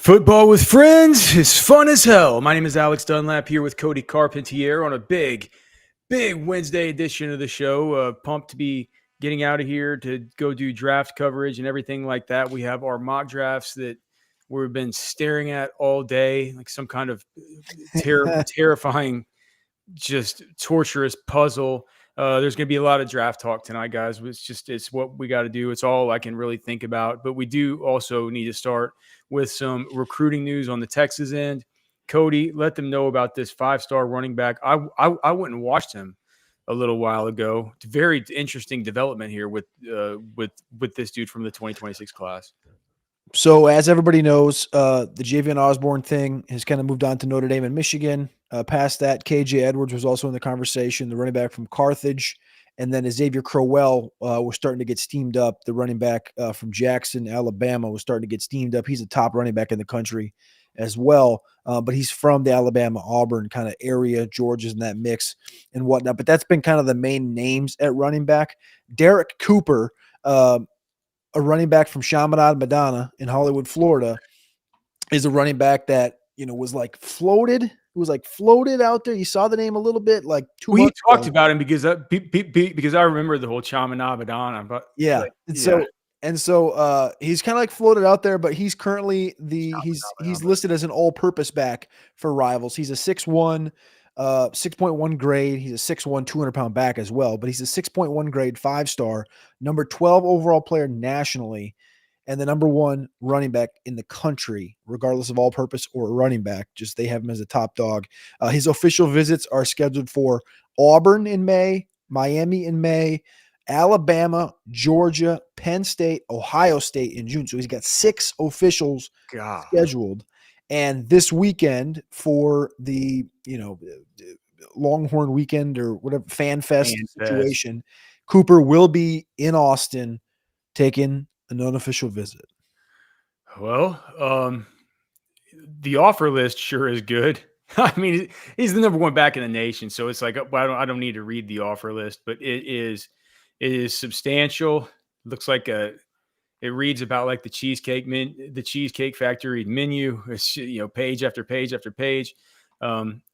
Football with friends is fun as hell. My name is Alex Dunlap here with Cody Carpentier on a big Wednesday edition of the show. Pumped to be getting out of here to go do draft coverage and everything like that. We have our mock drafts that we've been staring at all day, like some kind of terrifying, just torturous puzzle. There's going to be a lot of draft talk tonight, guys. It's what we got to do. It's all I can really think about. But we do also need to start with some recruiting news on the Texas end. Cody, let them know about this 5-star running back. I went and watched him a little while ago. Very interesting development here with this dude from the 2026 class. So as everybody knows, the Javion Osborne thing has kind of moved on to Notre Dame and Michigan. Past that, KJ Edwards was also in the conversation, the running back from Carthage. And then Xavier Crowell was starting to get steamed up. The running back from Jackson, Alabama was starting to get steamed up. He's a top running back in the country as well. But he's from the Alabama, Auburn kind of area. Georgia's in that mix and whatnot. But that's been kind of the main names at running back. Derek Cooper, a running back from Chaminade Madonna in Hollywood, Florida, is a running back that, was like floated. It was like floated out there. You saw the name a little bit, like 2 We months talked ago. about him because I remember the whole Chaminade Madonna. But Yeah. So he's kind of like floated out there, but he's currently he's listed as an all-purpose back for Rivals. He's a 6'1", 6.1 grade. He's a 6'1", 200-pound back as well, but he's a 6.1 grade, 5-star, number 12 overall player nationally, and the number 1 running back in the country, regardless of all-purpose or running back. Just they have him as a top dog. His official visits are scheduled for Auburn in May, Miami in May, Alabama, Georgia, Penn State, Ohio State in June. So he's got 6 officials scheduled. And this weekend for the, Longhorn weekend or whatever Fan Fest situation, Cooper will be in Austin taking an unofficial visit. Well, the offer list sure is good. I mean, he's the number 1 back in the nation, so it's like I don't need to read the offer list, but it is substantial. Looks like it reads about like the Cheesecake Factory menu. It's, page after page after page.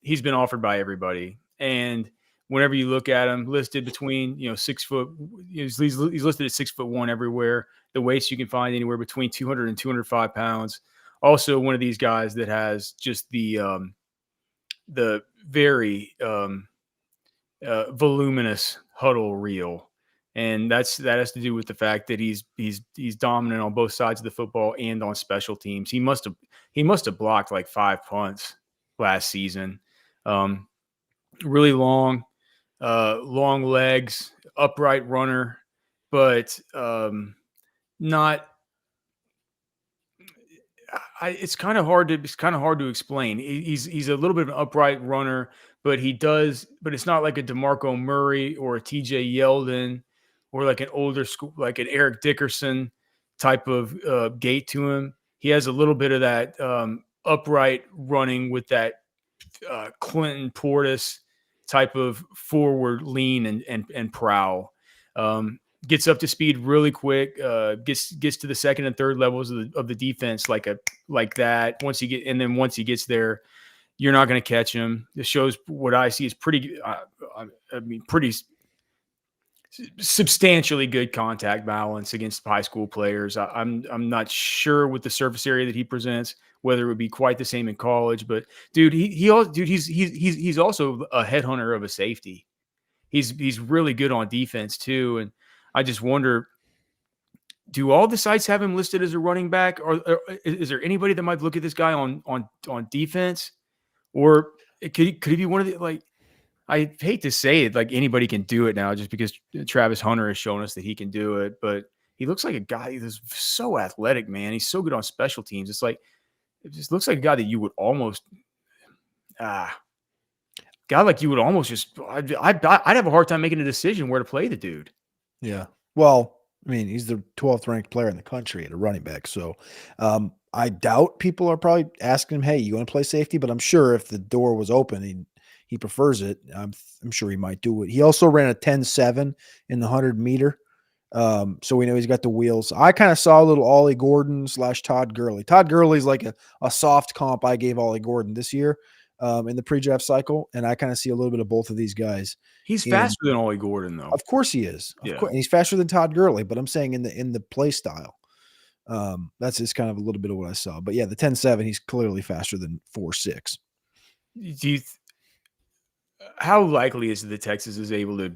He's been offered by everybody, and whenever you look at him, listed between 6 foot, he's listed at 6'1" everywhere. The weights you can find anywhere between 200 and 205 pounds. Also, one of these guys that has just the very voluminous huddle reel. And that has to do with the fact that he's dominant on both sides of the football and on special teams. He must have blocked like 5 punts last season. Really long legs, upright runner, but not. It's kind of hard to explain. He's a little bit of an upright runner, but it's not like a DeMarco Murray or a TJ Yeldon or like an older school, like an Eric Dickerson type of gait to him. He has a little bit of that upright running with that Clinton Portis type of forward lean and prowl. Gets up to speed really quick. Gets to the second and third levels of the defense like that. Once he gets there, you're not going to catch him. This shows what I see is pretty substantially good contact balance against high school players. I'm not sure with the surface area that he presents whether it would be quite the same in college, but dude, he's also a headhunter of a safety. He's really good on defense too, and I just wonder, do all the sites have him listed as a running back, or is there anybody that might look at this guy on defense, or could he be one of the, like, I hate to say it, like anybody can do it now just because Travis Hunter has shown us that he can do it, but he looks like a guy who's so athletic, man. He's so good on special teams. It just looks like a guy that you would almost I'd have a hard time making a decision where to play the dude. Yeah. Well, I mean, he's the 12th ranked player in the country at a running back. So I doubt people are probably asking him, hey, you want to play safety? But I'm sure if the door was open and he prefers it, I'm sure he might do it. He also ran a 10.7 in the 100 meter. So we know he's got the wheels. I kind of saw a little Ollie Gordon / Todd Gurley. Todd Gurley's like a soft comp I gave Ollie Gordon this year in the pre-draft cycle, and I kind of see a little bit of both of these guys. He's In faster than Ollie Gordon, though. Of course he is. Of Yeah. course, and he's faster than Todd Gurley. But I'm saying in the play style, that's just kind of a little bit of what I saw. But yeah, the 10-7, he's clearly faster than 4.6. Do you how likely is it that Texas is able to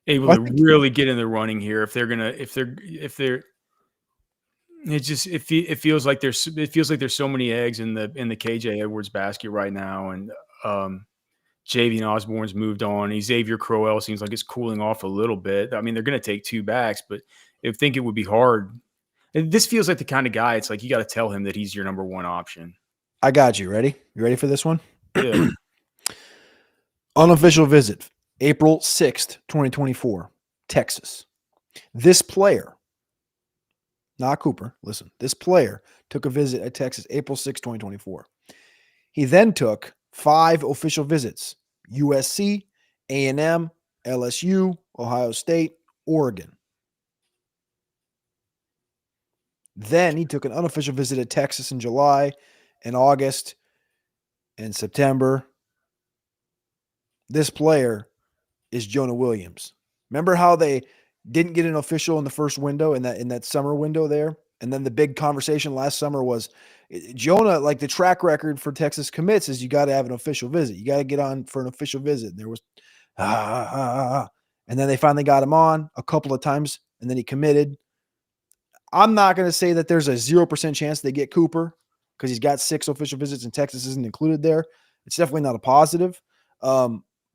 really get in the running here if they're it feels like there's so many eggs in the KJ Edwards basket right now, and Javian Osborne's moved on. Xavier Crowell seems like it's cooling off a little bit. I mean, they're going to take 2 backs, but I think it would be hard. And this feels like the kind of guy, it's like you got to tell him that he's your number 1 option. I got you. Ready? You ready for this one? Yeah. Unofficial visit, April 6th, 2024, Texas. This player, not Cooper, listen, this player took a visit at Texas April 6th, 2024. He then took 5 official visits, USC, A&M, LSU, Ohio State, Oregon. Then he took an unofficial visit at Texas in July and August and September. This player is Jonah Williams. Remember how they didn't get an official in the first window in that summer window there? And then the big conversation last summer was Jonah, like the track record for Texas commits is you got to have an official visit. You got to get on for an official visit. And there was, and then they finally got him on a couple of times and then he committed. I'm not going to say that there's a 0% chance they get Cooper because he's got 6 official visits and Texas isn't included there. It's definitely not a positive.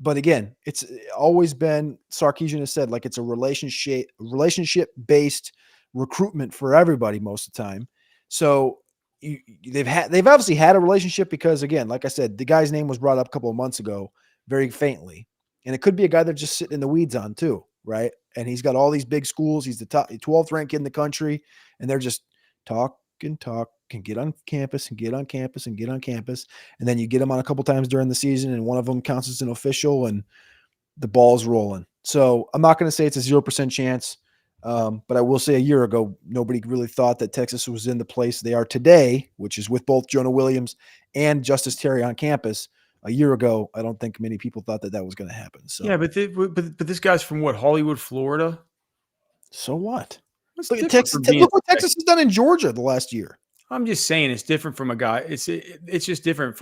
But again, it's always been, Sarkisian has said, like it's a relationship-based recruitment for everybody most of the time. So they've obviously had a relationship because, again, like I said, the guy's name was brought up a couple of months ago, very faintly, and it could be a guy they're just sitting in the weeds on too, right? And he's got all these big schools. He's the top 12th ranked kid in the country, and they're just talk and get on campus and get on campus and get on campus. And then you get them on a couple times during the season and one of them counts as an official and the ball's rolling. So I'm not going to say it's a 0% chance. But I will say a year ago, nobody really thought that Texas was in the place they are today, which is with both Jonah Williams and Justice Terry on campus. A year ago, I don't think many people thought that was going to happen. So yeah, but this guy's from what, Hollywood, Florida? So what? Look what Texas has done in Georgia the last year. I'm just saying it's different from a guy. It's just different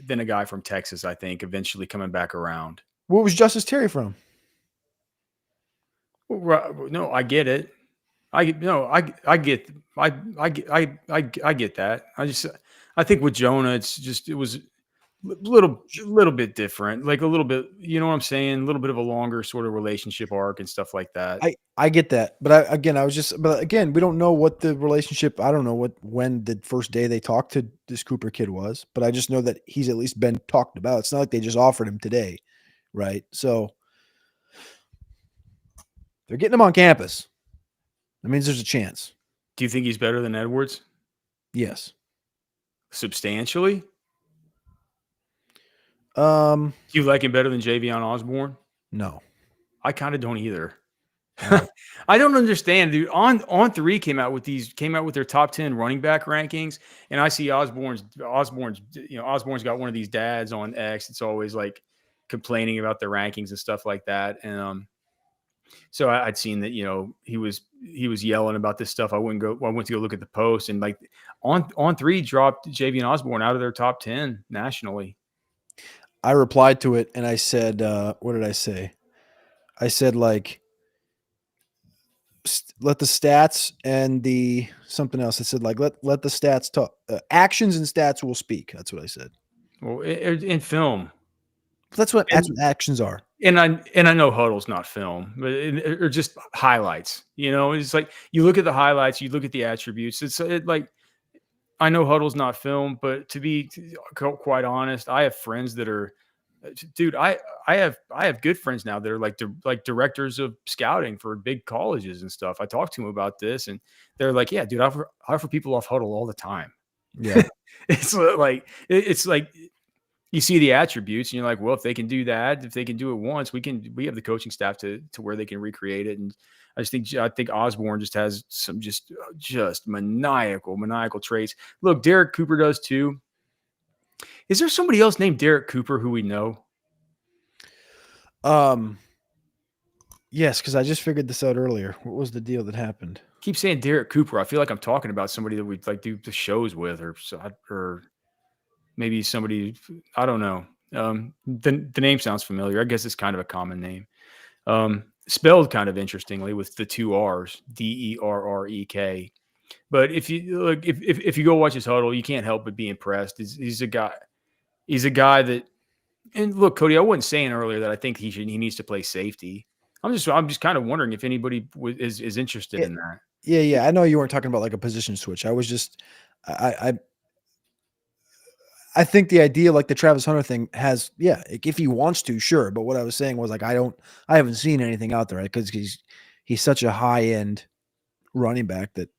than a guy from Texas, I think, eventually coming back around. Where was Justice Terry from? No, I get it. I get that. I think with Jonah, it was a little bit different, like a little bit, you know what I'm saying? A little bit of a longer sort of relationship arc and stuff like that. I get that. But again, we don't know what the relationship, I don't know when the first day they talked to this Cooper kid was, but I just know that he's at least been talked about. It's not like they just offered him today. Right. So they're getting him on campus. That means there's a chance. Do you think he's better than Edwards? Yes. Substantially? Do you like him better than Javian Osborne? No. I kind of don't either. No. I don't understand, dude. On3 came out with their top 10 running back rankings, and I see Osborne's got one of these dads on X. It's always like complaining about the rankings and stuff like that. And so I'd seen that, he was yelling about this stuff. I went to go look at the post, and like On3 dropped Javian Osborne out of their top 10 nationally. I replied to it and I said, what did I say? I said, like, let the stats and something else. I said, like, let the stats talk. Actions and stats will speak. That's what I said. Well, in film. That's what actions are. And I know Huddle's not film, but or just highlights. It's like you look at the highlights, you look at the attributes. It's like I know Huddle's not film, but to be quite honest, I have friends that are, dude. I have good friends now that are like directors of scouting for big colleges and stuff. I talk to them about this, and they're like, "Yeah, dude, I offer people off Huddle all the time." Yeah, it's like you see the attributes and you're like, well, if they can do that, if they can do it once, we have the coaching staff to where they can recreate it. And I think Osborne just has some just maniacal traits. Look, Derek Cooper does too. Is there somebody else named Derek Cooper who we know? Yes, because I just figured this out earlier. What was the deal that happened? Keep saying Derek Cooper. I feel like I'm talking about somebody that we like do the shows with, or maybe somebody, I don't know. The name sounds familiar. I guess it's kind of a common name. Spelled kind of interestingly with the two R's, Derrek. But if you look, if you go watch his huddle, you can't help but be impressed. He's a guy. He's a guy that. And look, Cody, I wasn't saying earlier that I think he needs to play safety. I'm just kind of wondering if anybody is interested in that. Yeah. I know you weren't talking about like a position switch. I was just, I think the idea, like the Travis Hunter thing, has if he wants to, sure. But what I was saying was like I haven't seen anything out there, right? Because he's such a high end running back that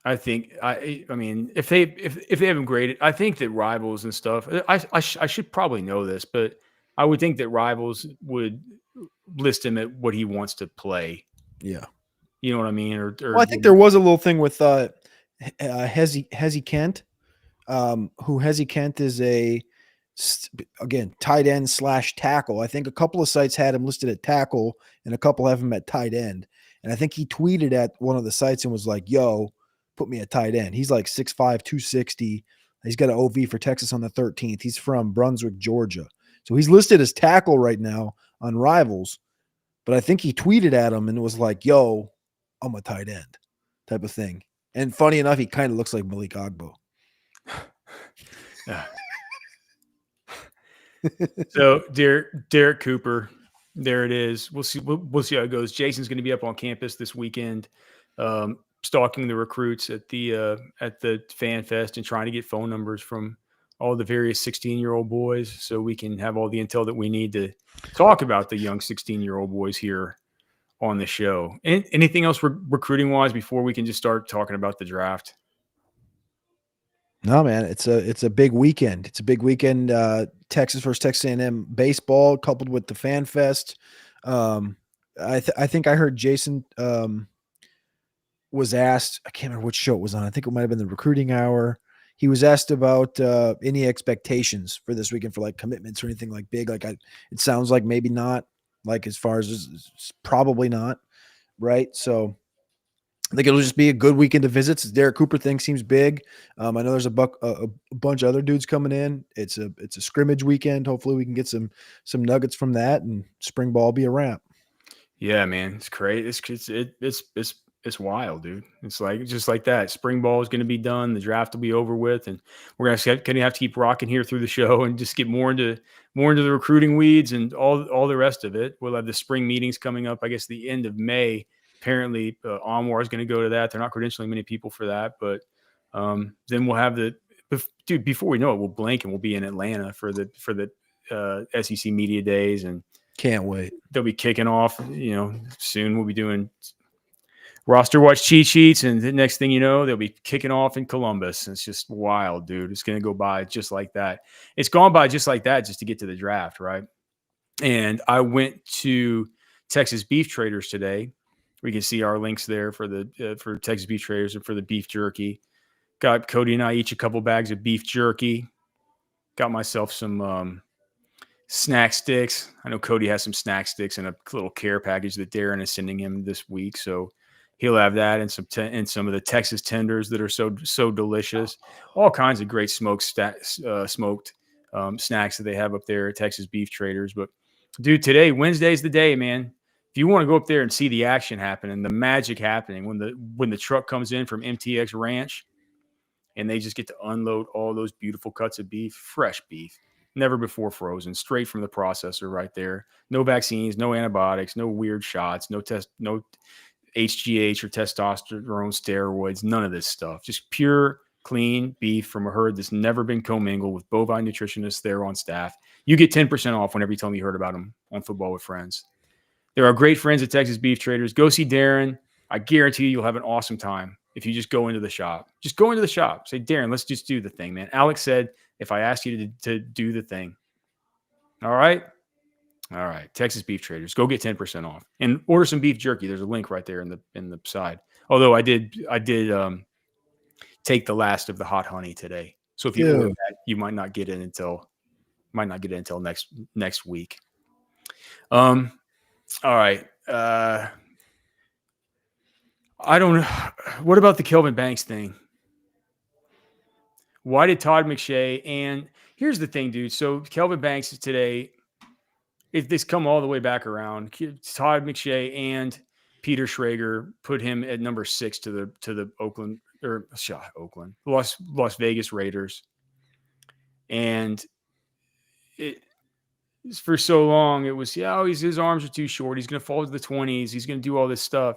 I think I mean if they have him graded, I think that Rivals and stuff. I should probably know this, but I would think that Rivals would list him at what he wants to play. Yeah, you know what I mean. Well, I think there was a little thing with Hezi Kent, who Hezi Kent is again tight end / tackle. I think a couple of sites had him listed at tackle, and a couple have him at tight end. And I think he tweeted at one of the sites and was like, "Yo, put me at tight end." He's like 6'5", 260. He's got an OV for Texas on the 13th. He's from Brunswick, Georgia. So he's listed as tackle right now on Rivals. But I think he tweeted at him and was like, "Yo, I'm a tight end," type of thing. And funny enough, he kind of looks like Malik Agbo. So Derek Cooper, there it is. We'll see how it goes. Jason's going to be up on campus this weekend, stalking the recruits at the Fan Fest and trying to get phone numbers from all the various 16-year-old boys so we can have all the intel that we need to talk about the young 16-year-old boys here on the show. Anything else recruiting wise before we can just start talking about the draft? No, man, it's a big weekend. It's a big weekend. Texas versus Texas A&M baseball coupled with the Fan Fest. I think I heard Jason was asked. I can't remember which show it was on. I think it might have been the Recruiting Hour. He was asked about any expectations for this weekend for like commitments or anything like big. Like it sounds like maybe not. Like as far as probably not, right? So I think it'll just be a good weekend of visits. The Derek Cooper thing seems big. I know there's a bunch of other dudes coming in. It's a scrimmage weekend. Hopefully we can get some nuggets from that, and spring ball be a wrap. Yeah, man, it's great. It's wild, dude. It's like just like that. Spring ball is going to be done. The draft will be over with, and we're going to have to keep rocking here through the show and just get more into the recruiting weeds and all the rest of it. We'll have the spring meetings coming up. I guess the end of May. Apparently, Onwar is going to go to that. They're not credentialing many people for that, but then we'll have dude. Before we know it, we'll blink and we'll be in Atlanta for the SEC media days, and can't wait. They'll be kicking off. Soon we'll be doing roster watch cheat sheets, and the next thing you know, they'll be kicking off in Columbus. It's just wild, dude. It's going to go by just like that. It's gone by just like that just to get to the draft, right? And I went to Texas Beef Traders today. We can see our links there for Texas Beef Traders and for the beef jerky. Got Cody and I each a couple bags of beef jerky. Got myself some snack sticks. I know Cody has some snack sticks in a little care package that Darren is sending him this week, so he'll have that and some of the Texas tenders that are so delicious. All kinds of great smoked snacks that they have up there at Texas Beef Traders. But dude, today, Wednesday's the day, man. If you want to go up there and see the action happen and the magic happening when the truck comes in from MTX Ranch and they just get to unload all those beautiful cuts of beef, fresh beef, never before frozen, straight from the processor right there. No vaccines, no antibiotics, no weird shots, no HGH or testosterone steroids, none of this stuff. Just pure, clean beef from a herd that's never been commingled with bovine nutritionists there on staff. You get 10% off whenever you tell me you heard about them on Football with Friends. There are great friends at Texas Beef Traders. Go see Darren. I guarantee you'll have an awesome time if you just go into the shop. Just go into the shop. Say, Darren, let's just do the thing, man. Alex said if I ask you to do the thing. All right. All right. Texas Beef Traders. Go get 10% off and order some beef jerky. There's a link right there in the side. Although I did take the last of the hot honey today. So if you order Dude, that, you might not get it until next week. All right. I don't know. What about the Kelvin Banks thing? Why did Todd McShay? And here's the thing, dude. So Kelvin Banks today, if this come all the way back around, Todd McShay and Peter Schrager put him at number 6 to the Las Vegas Raiders, and it for so long it was his arms are too short. He's going to fall to the 20s. He's going to do all this stuff.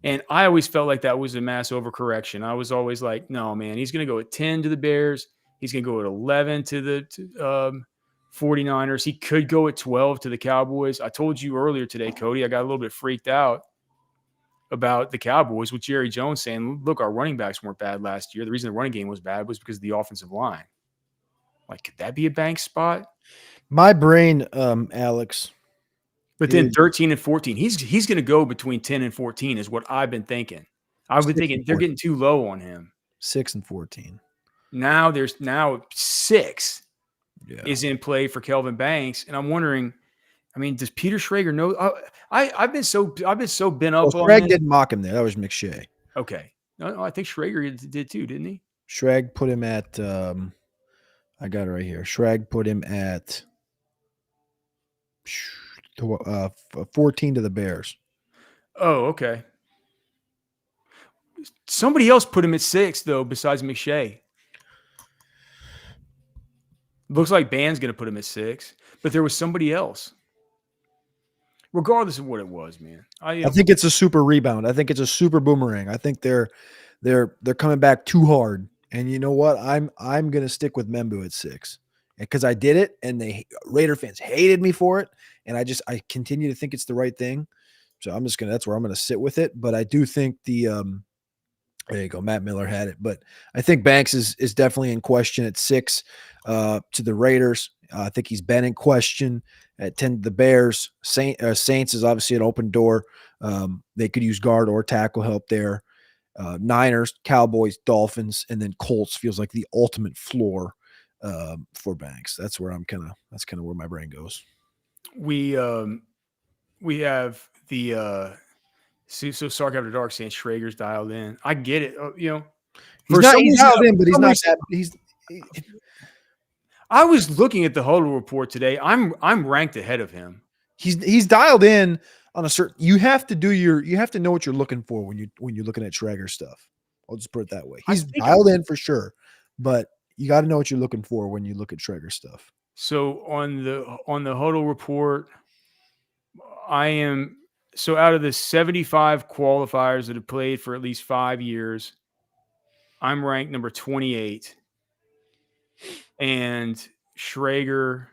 And I always felt like that was a mass overcorrection. I was always like, no, man, he's going to go at 10 to the Bears. He's going to go at 11 to the 49ers. He could go at 12 to the Cowboys. I told you earlier today, Cody, I got a little bit freaked out about the Cowboys with Jerry Jones saying, look, our running backs weren't bad last year. The reason the running game was bad was because of the offensive line. Like, could that be a bank spot? my brain, Alex. But then 13 and 14, he's going to go between 10 and 14 is what I've been thinking. I've been thinking they're getting too low on him. 6 and 14. Now 6 is in play for Kelvin Banks, and I'm wondering. I mean, does Peter Schrager know? I've been so bent up. Well, Schrag didn't mock him there. That was McShay. Okay, no, I think Schrager did too, didn't he? Schrag put him at. I got it right here. Schrag put him at 14 to the Bears. Oh, okay. Somebody else put him at 6 though, besides McShay. Looks like Band's going to put him at 6, but there was somebody else. Regardless of what it was, man, I think it's a super rebound. I think it's a super boomerang. I think they're coming back too hard. And you know what? I'm going to stick with Membu at 6 because I did it, and Raider fans hated me for it, and I continue to think it's the right thing. So that's where I'm gonna sit with it. But I do think there you go. Matt Miller had it, but I think Banks is definitely in question at 6 to the Raiders. I think he's been in question at 10 to the Bears. Saints is obviously an open door. They could use guard or tackle help there. Niners, Cowboys, Dolphins, and then Colts feels like the ultimate floor for Banks. That's where that's kind of where my brain goes. We have the so Sark After Dark saying Schrager's dialed in. I get it. He's dialed in, but he's not that. I was looking at the huddle report today. I'm ranked ahead of him. He's dialed in on a certain. You have to know what you're looking for when you're looking at Schrager stuff. I'll just put it that way. He's dialed in for sure, but you got to know what you're looking for when you look at Schrager stuff. So on the huddle report, I am out of the 75 qualifiers that have played for at least 5 years, I'm ranked number 28. And Schrager,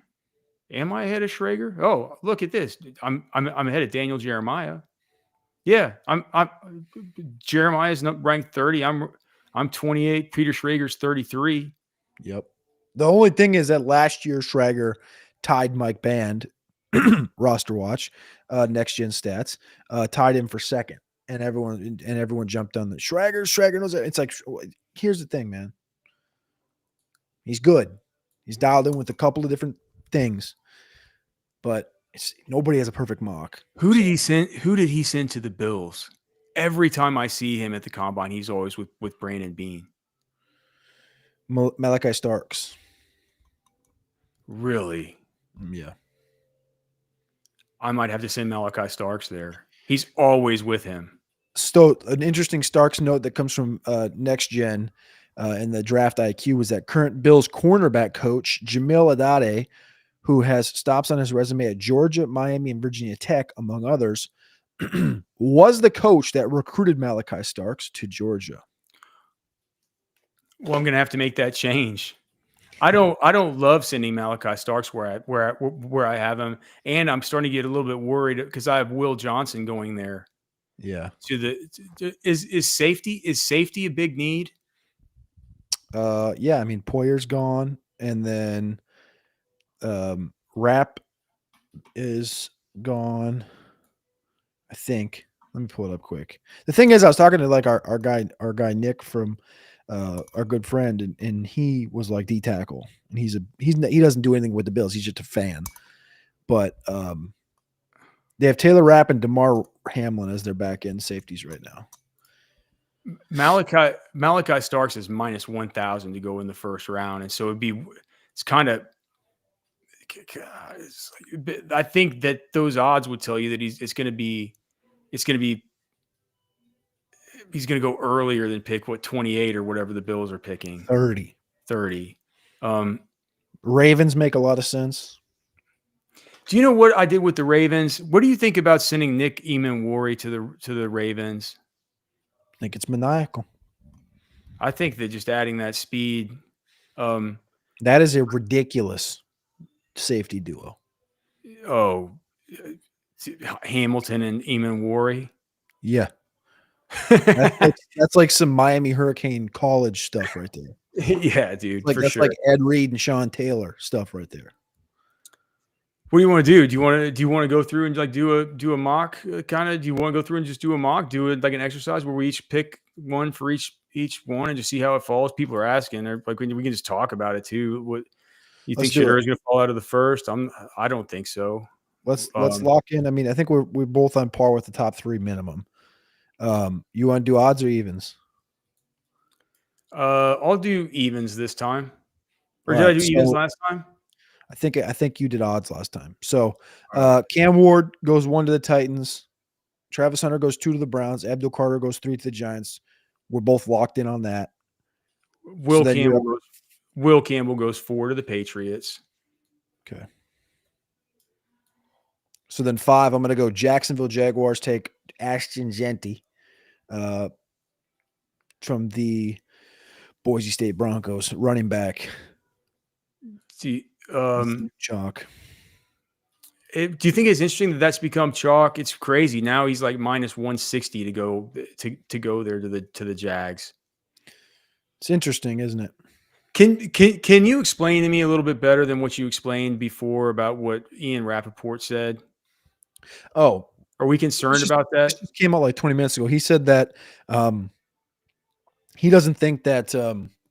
am I ahead of Schrager? Oh, look at this. I'm ahead of Daniel Jeremiah. Yeah, I'm Jeremiah's ranked 30. I'm 28. Peter Schrager's 33. Yep. The only thing is that last year Schrager tied Mike Band, roster watch, next gen stats, tied him for second, and everyone jumped on the Schrager knows it. It's like, here's the thing, man. He's good. He's dialed in with a couple of different things, but nobody has a perfect mock. Who did he send to the Bills? Every time I see him at the combine, he's always with Brandon Bean. Malachi Starks. Really? Yeah. I might have to send Malachi Starks there. He's always with him. So an interesting Starks note that comes from Next Gen in the draft IQ was that current Bills cornerback coach Jamil Adade, who has stops on his resume at Georgia, Miami, and Virginia Tech, among others, was the coach that recruited Malachi Starks to Georgia. Well, I'm going to have to make that change. I don't love sending Malachi Starks where I have him, and I'm starting to get a little bit worried because I have Will Johnson going there. Yeah. Is safety a big need? Yeah. I mean, Poyer's gone. and then Rap is gone. I think. Let me pull it up quick. The thing is, I was talking to like our guy Nick from our good friend, and he was like D tackle, and he doesn't do anything with the Bills. He's just a fan. But they have Taylor Rapp and DeMar Hamlin as their back end safeties right now. Malachi Starks is minus 1,000 to go in the first round, and so it's kind of. I think that those odds would tell you that he's going to go earlier than pick 28 or whatever the Bills are picking. 30. Um, Ravens make a lot of sense. Do you know what I did with the Ravens? What do you think about sending Nick Eamon-Wari to the Ravens? I think it's maniacal. I think that just adding that speed. That is a ridiculous safety duo. Oh, Hamilton and Eamon-Wari. Yeah. That's like some Miami Hurricane college stuff right there. Yeah, dude. Like that's sure. like Ed Reed and Sean Taylor stuff right there. What do you want to do? Do you want to go through and like do a mock kind of? Do you want to go through and just do a mock? Do it like an exercise where we each pick one for each one and just see how it falls. People are asking. They're like, we can just talk about it too. What you think Shedeur is going to fall out of the first? I don't think so. Let's lock in. I mean, I think we're both on par with the top 3 minimum. You want to do odds or evens? I'll do evens this time. Or did I do evens last time? I think you did odds last time. So Cam Ward goes 1 to the Titans. Travis Hunter goes 2 to the Browns. Abdul Carter goes 3 to the Giants. We're both locked in on that. Will Campbell goes 4 to the Patriots. Okay. So then 5, I'm going to go Jacksonville Jaguars take Ashton Jeanty from the Boise State Broncos, running back. Chalk. Do you think it's interesting that that's become chalk? It's crazy. Now he's like minus 160 to go there to the Jags. It's interesting, isn't it? Can you explain to me a little bit better than what you explained before about what Ian Rappaport said? Oh, are we concerned about that? This just came out like 20 minutes ago. He said that he doesn't think that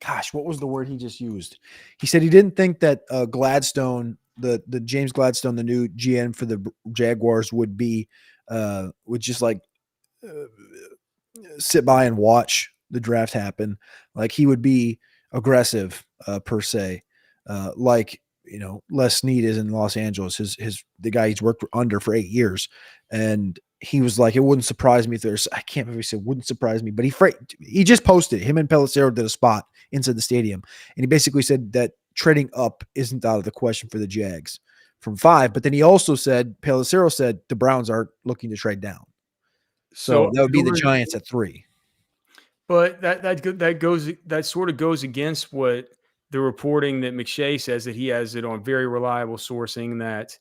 gosh, what was the word he just used? He said he didn't think that Gladstone, the James Gladstone, the new GM for the Jaguars, would just like sit by and watch the draft happen. Like he would be aggressive per se, like Les Snead is in Los Angeles. The guy he's worked under for 8 years, and he was like, it wouldn't surprise me if there's, I can't remember if he said wouldn't surprise me, but he just posted, him and Pelissero did a spot inside the stadium. And he basically said that trading up isn't out of the question for the Jags from 5. But then he also said, Pelissero said the Browns are looking to trade down. So that would be the Giants at 3. But that sort of goes against what the reporting that McShay says, that he has it on very reliable sourcing that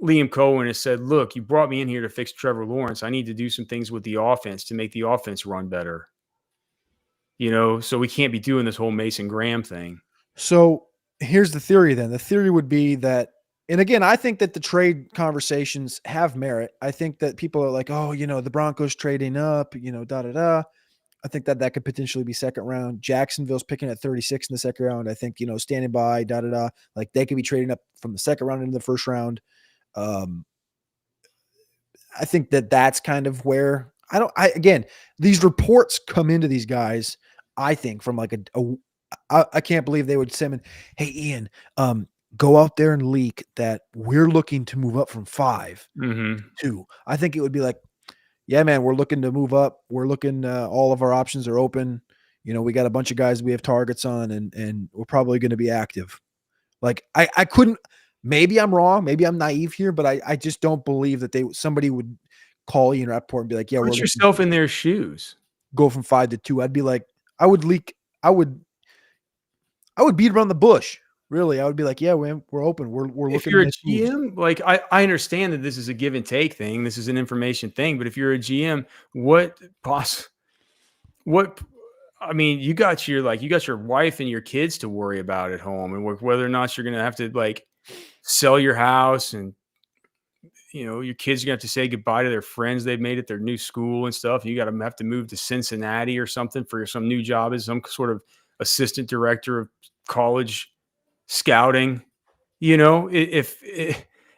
Liam Cohen has said, look, you brought me in here to fix Trevor Lawrence. I need to do some things with the offense to make the offense run better. So we can't be doing this whole Mason Graham thing. So here's the theory then. The theory would be that, and again, I think that the trade conversations have merit. I think that people are like, oh, the Broncos trading up, da-da-da. I think that could potentially be second round. Jacksonville's picking at 36 in the second round. I think, standing by, da-da-da. Like they could be trading up from the second round into the first round. I think that's kind of where again, these reports come into these guys, I think, from like I can't believe they would send in, hey, Ian, go out there and leak that we're looking to move up from 5 to 2. I think it would be like, yeah, man, we're looking to move up. We're looking, all of our options are open. We got a bunch of guys we have targets on, and we're probably going to be active. Like I couldn't, maybe I'm wrong. Maybe I'm naive here, but I just don't believe that somebody would call Ian Rappaport and be like, yeah, put yourself in their shoes. Go from 5 to 2. I'd be like, I would beat around the bush. Really, I would be like, yeah, we're open. We're looking. If you're a GM, like I understand that this is a give and take thing. This is an information thing. But if you're a GM, I mean, you got your wife and your kids to worry about at home, and whether or not you're going to have to like sell your house, and your kids are going to have to say goodbye to their friends they've made at their new school and stuff. You got to have to move to Cincinnati or something for some new job as some sort of assistant director of college scouting. If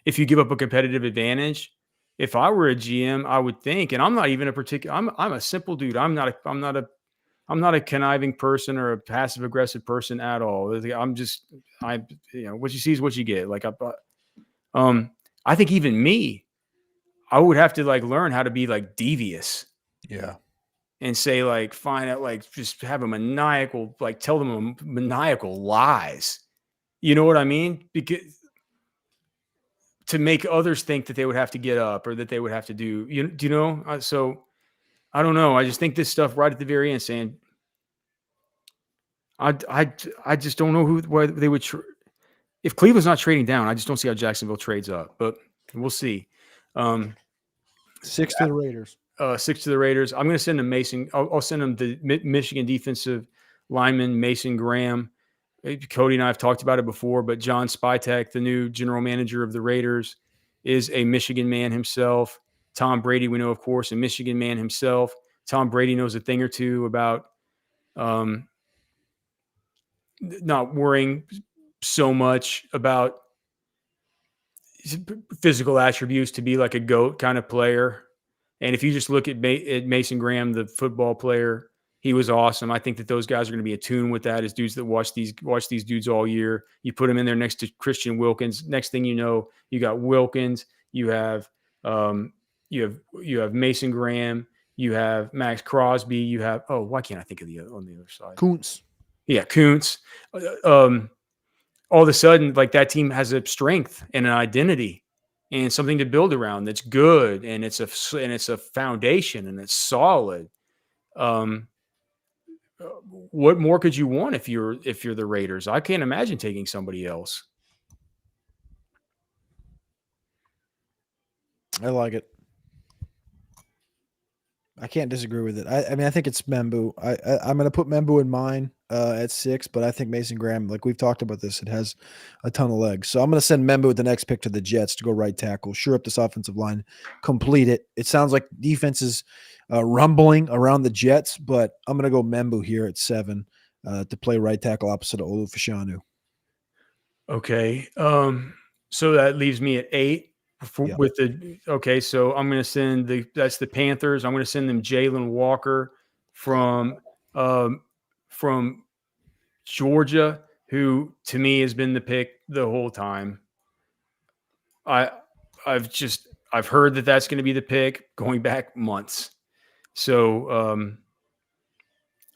you give up a competitive advantage, if I were a GM, I would think, and I'm not even a particular. I'm a simple dude. I'm not a conniving person or a passive aggressive person at all. I'm just what you see is what you get. Um I think even me, I would have to like learn how to be like devious Yeah. and say like find out like just have a maniacal like tell them maniacal lies. You know what I mean? Because to make others think that they would have to get up or that they would have to do do you know? So I don't know. I just think this stuff right at the very end saying I just don't know why they would if Cleveland's not trading down, I just don't see how Jacksonville trades up, but we'll see. Um, 6 to the Raiders. 6 to the Raiders. I'm going to send them Mason. I'll send them the Michigan defensive lineman, Mason Graham. Cody and I have talked about it before, but John Spytek, the new general manager of the Raiders, is a Michigan man himself. Tom Brady, we know, of course, a Michigan man himself. Tom Brady knows a thing or two about not worrying so much about physical attributes to be like a GOAT kind of player. And if you just look at Mason Graham, the football player, he was awesome. I think that those guys are going to be attuned with that as dudes that watch these dudes all year. You put them in there next to Christian Wilkins. Next thing you know, you got Wilkins. You have Mason Graham. You have Max Crosby. You have why can't I think of on the other side? Kuntz. Yeah, Kuntz. All of a sudden, like that team has a strength and an identity and something to build around that's good, and it's a foundation and it's solid. Um, what more could you want if you're the Raiders? I can't imagine taking somebody else. I like it. I can't disagree with it. I mean, I think it's Membu. I'm going to put Membu in mine at 6, but I think Mason Graham, like we've talked about this, it has a ton of legs. So I'm going to send Membu with the next pick to the Jets to go right tackle, sure up this offensive line, complete it. It sounds like defense is rumbling around the Jets, but I'm going to go Membu here at 7 to play right tackle opposite of Olufashanu. Okay. So that leaves me at 8. With so I'm going to send that's the Panthers. I'm going to send them Jalen Walker from Georgia, who to me has been the pick the whole time. I've heard that that's going to be the pick going back months. So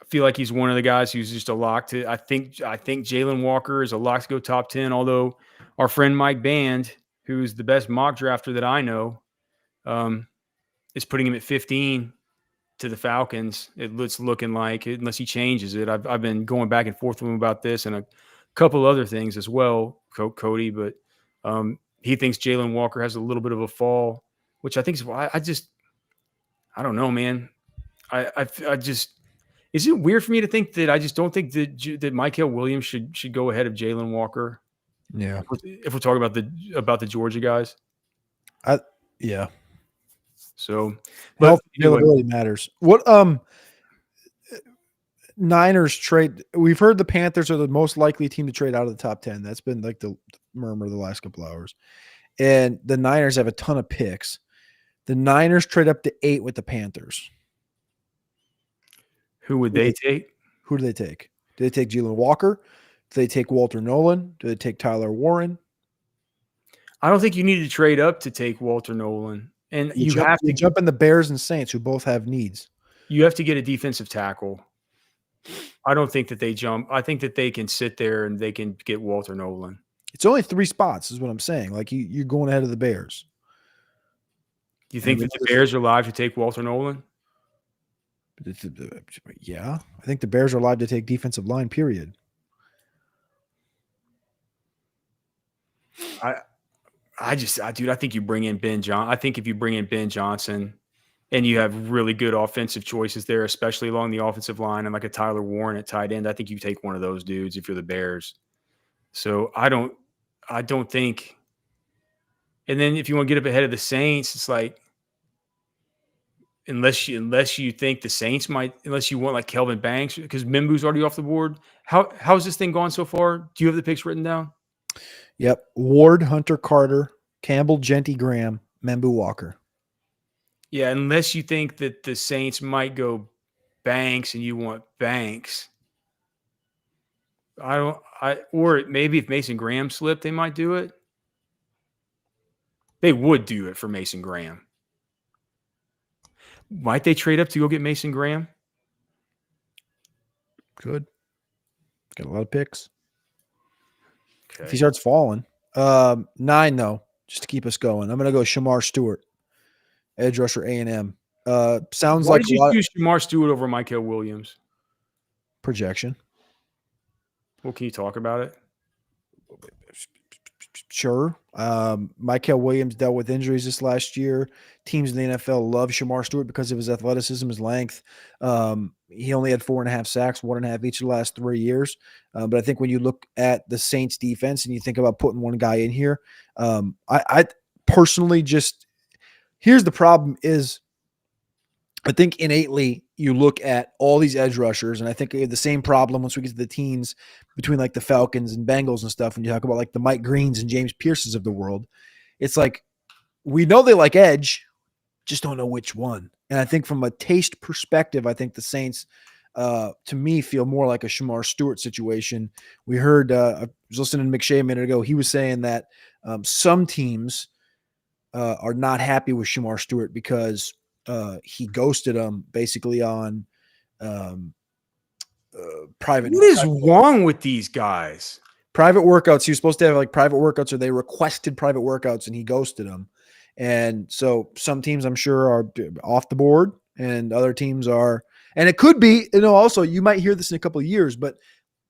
I feel like he's one of the guys who's just a lock to. I think Jalen Walker is a lock to go top 10. Although our friend Mike Band, who's the best mock drafter that I know, is putting him at 15 to the Falcons. It's looking like, unless he changes it. I've been going back and forth with him about this and a couple other things as well, Cody. But he thinks Jalen Walker has a little bit of a fall, which I think is why I don't know, man. I just. Is it weird for me to think that I just don't think that Michael Williams should go ahead of Jalen Walker? Yeah. If we're talking about the Georgia guys. Yeah. So, but health anyway. availability matters. What Niners trade? We've heard the Panthers are the most likely team to trade out of the top 10. That's been like the murmur the last couple hours. And the Niners have a ton of picks. The Niners trade up to 8 with the Panthers. Who would they take? Who do they take? Do they take Jalen Walker? Do they take Walter Nolan? Do they take Tyler Warren? I don't think you need to trade up to take Walter Nolan. And you have to jump in the Bears and Saints, who both have needs. You have to get a defensive tackle. I don't think that they jump. I think that they can sit there and they can get Walter Nolan. It's only 3 spots, is what I'm saying. Like you're going ahead of the Bears. Do you think that the Bears are live to take Walter Nolan? Yeah, I think the Bears are live to take defensive line, period. Dude, I think you bring in Ben Johnson. I think if you bring in Ben Johnson, And you have really good offensive choices there, especially along the offensive line, and like a Tyler Warren at tight end. I think you take one of those dudes if you're the Bears. So I don't think. And then if you want to get up ahead of the Saints, it's like unless you think the Saints might, unless you want like Kelvin Banks because Mimbu's already off the board. How's this thing gone so far? Do you have the picks written down? Yep. Ward, Hunter Carter, Campbell, Genty Graham, Membu Walker. Yeah, unless you think that the Saints might go Banks and you want Banks. Or maybe if Mason Graham slipped, they might do it. They would do it for Mason Graham. Might they trade up to go get Mason Graham? Good. Got a lot of picks. Okay. If he starts falling. 9, though, just to keep us going. I'm going to go Shamar Stewart, edge rusher A&M. Sounds Why like did a you lot choose Shamar Stewart over Michael Williams? projection. Well, can you talk about it? Sure. Michael Williams dealt with injuries this last year. Teams in the NFL love Shamar Stewart because of his athleticism, his length. He only had 4.5 sacks, 1.5 each of the last 3 years. But I think when you look at the Saints defense and you think about putting one guy in here, I personally just – here's the problem is I think innately you look at all these edge rushers, and I think we have the same problem once we get to the teens between like the Falcons and Bengals and stuff. When you talk about like the Mike Greens and James Pierces of the world, it's like we know they like edge, just don't know which one. And I think from a taste perspective, I think the Saints, to me, feel more like a Shamar Stewart situation. We heard I was listening to McShay a minute ago. He was saying that some teams are not happy with Shamar Stewart because he ghosted them basically on private. What is wrong with these guys? Private workouts. He was supposed to have like private workouts, or they requested private workouts, and he ghosted them. And so some teams, I'm sure, are off the board, and other teams are. And it could be, also you might hear this in a couple of years, but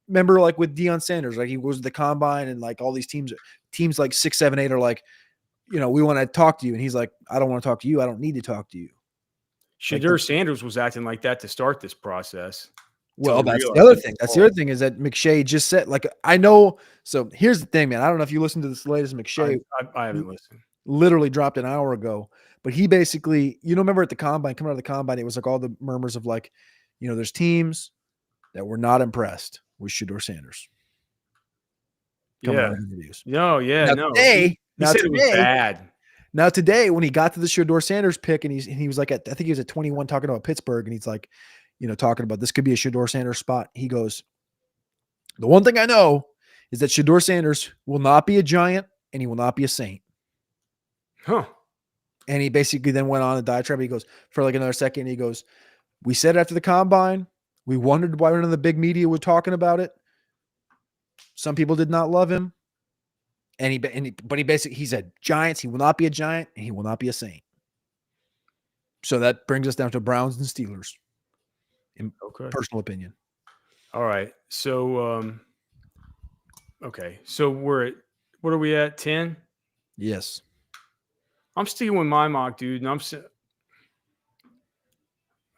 remember, like with Deion Sanders, like he was the combine, and like all these teams like 6, 7, 8 are like, we want to talk to you, and he's like, I don't want to talk to you. I don't need to talk to you. Shadur Sanders was acting like that to start this process. Well, that's the other thing. That's the other thing is that McShay just said, like, I know. So here's the thing, man. I don't know if you listened to this latest McShay. I haven't listened. Literally dropped an hour ago, but he basically, remember at the combine, coming out of the combine, it was like all the murmurs of like, there's teams that were not impressed with Shadur Sanders. Coming out of interviews. No. Today, he said it was bad. Now today, when he got to the Shadur Sanders pick, and he was like I think he was at 21 talking about Pittsburgh, and he's like, talking about this could be a Shadur Sanders spot. He goes, the one thing I know is that Shadur Sanders will not be a Giant and he will not be a Saint. Huh. And he basically then went on a diatribe. He goes, for like another second, he goes, we said after the combine, we wondered why none of the big media were talking about it. Some people did not love him. But he said Giants, he will not be a Giant and he will not be a Saint. So that brings us down to Browns and Steelers. In personal opinion. All right. So, okay. So what are we at? 10? Yes. I'm sticking with my mock, dude. And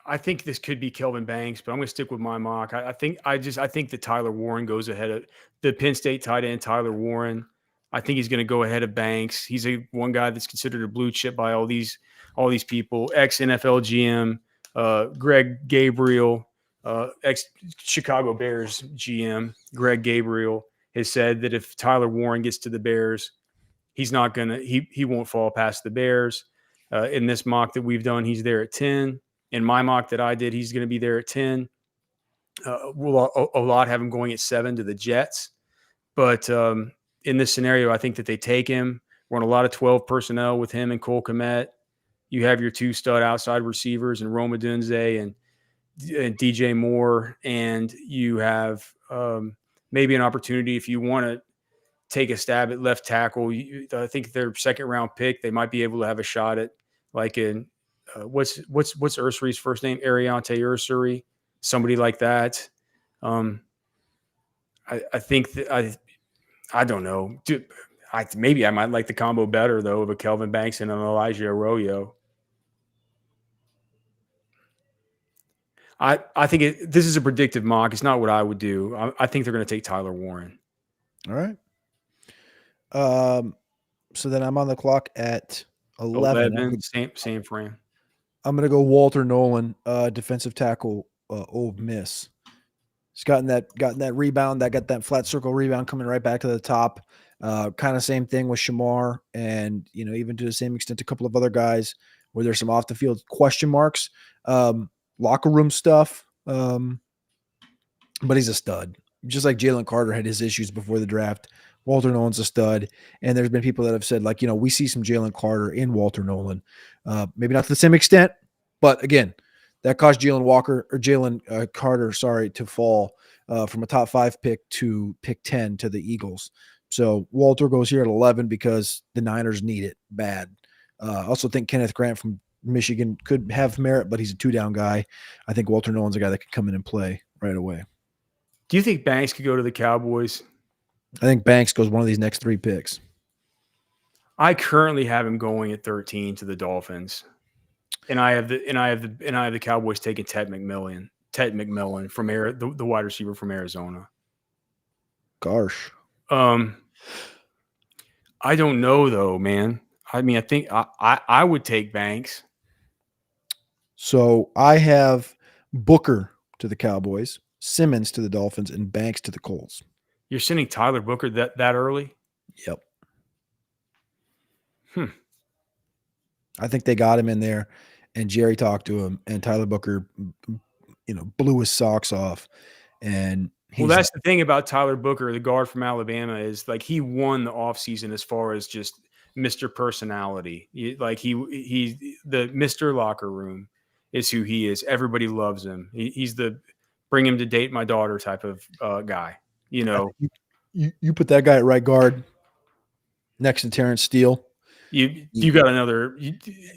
I think this could be Kelvin Banks, but I'm going to stick with my mock. I think that Tyler Warren goes ahead of the Penn State tight end, Tyler Warren. I think he's going to go ahead of Banks. He's one guy that's considered a blue chip by all these people, ex-NFL GM. Greg Gabriel, ex-Chicago Bears GM, Greg Gabriel, has said that if Tyler Warren gets to the Bears, he won't fall past the Bears. In this mock that we've done, he's there at 10. In my mock that I did, he's going to be there at 10. We'll a lot have him going at 7 to the Jets. But in this scenario, I think that they take him. Run a lot of 12 personnel with him and Cole Kmet. You have your 2 stud outside receivers and Rome Odunze and DJ Moore, and you have maybe an opportunity if you want to take a stab at left tackle. I think their second round pick, they might be able to have a shot at like in what's Ursuri's first name? Ariante Ursuri, somebody like that. I think that I don't know. Maybe I might like the combo better though of a Kelvin Banks and an Elijah Arroyo. I think this is a predictive mock. It's not what I would do. I think they're going to take Tyler Warren. All right. So then I'm on the clock at 11. 11, same frame. I'm going to go Walter Nolan, defensive tackle, Ole Miss. He's gotten that rebound, got that flat circle rebound coming right back to the top. Kind of same thing with Shamar, and even to the same extent, a couple of other guys where there's some off the field question marks, locker room stuff. But he's a stud, just like Jalen Carter had his issues before the draft. Walter Nolan's a stud, and there's been people that have said, like, we see some Jalen Carter in Walter Nolan, maybe not to the same extent, but again, that caused Jalen Carter, to fall from a top 5 pick to pick 10 to the Eagles. So Walter goes here at 11 because the Niners need it bad. I also think Kenneth Grant from Michigan could have merit, but he's a 2-down guy. I think Walter Nolan's a guy that could come in and play right away. Do you think Banks could go to the Cowboys? I think Banks goes one of these next 3 picks. I currently have him going at 13 to the Dolphins, and I have the Cowboys taking Ted McMillan from the wide receiver from Arizona. Gosh, I don't know though, man. I mean, I think I would take Banks. So I have Booker to the Cowboys, Simmons to the Dolphins, and Banks to the Colts. You're sending Tyler Booker that early? Yep. I think they got him in there, and Jerry talked to him, and Tyler Booker, blew his socks off. And that's the thing about Tyler Booker, the guard from Alabama, is like he won the offseason as far as just Mr. Personality. Like he's the Mr. Locker Room is who he is. Everybody loves him. He's the bring him to date my daughter type of guy. You put that guy at right guard next to Terrence Steele. You got another.